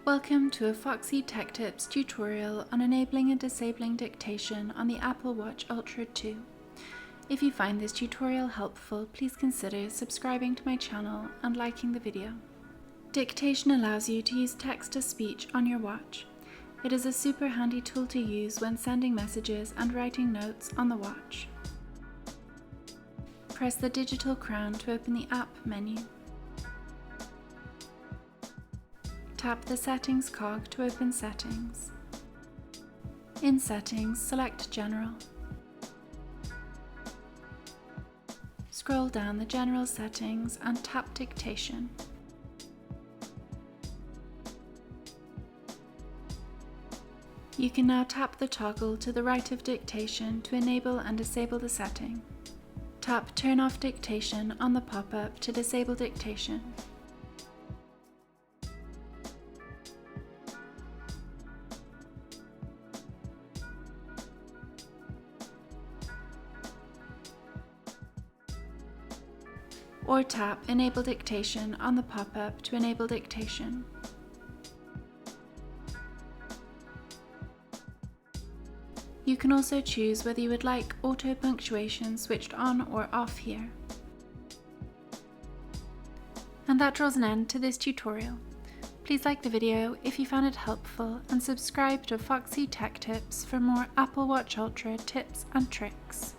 Welcome to a Foxy Tech Tips tutorial on enabling and disabling dictation on the Apple Watch Ultra 2. If you find this tutorial helpful, please consider subscribing to my channel and liking the video. Dictation allows you to use text-to-speech on your watch. It is a super handy tool to use when sending messages and writing notes on the watch. Press the digital crown to open the app menu. Tap the Settings cog to open Settings. In Settings, select General. Scroll down the General settings and tap Dictation. You can now tap the toggle to the right of Dictation to enable and disable the setting. Tap Turn off Dictation on the pop-up to disable dictation. Or tap Enable Dictation on the pop-up to enable dictation. You can also choose whether you would like auto-punctuation switched on or off here. And that draws an end to this tutorial. Please like the video if you found it helpful and subscribe to Foxy Tech Tips for more Apple Watch Ultra tips and tricks.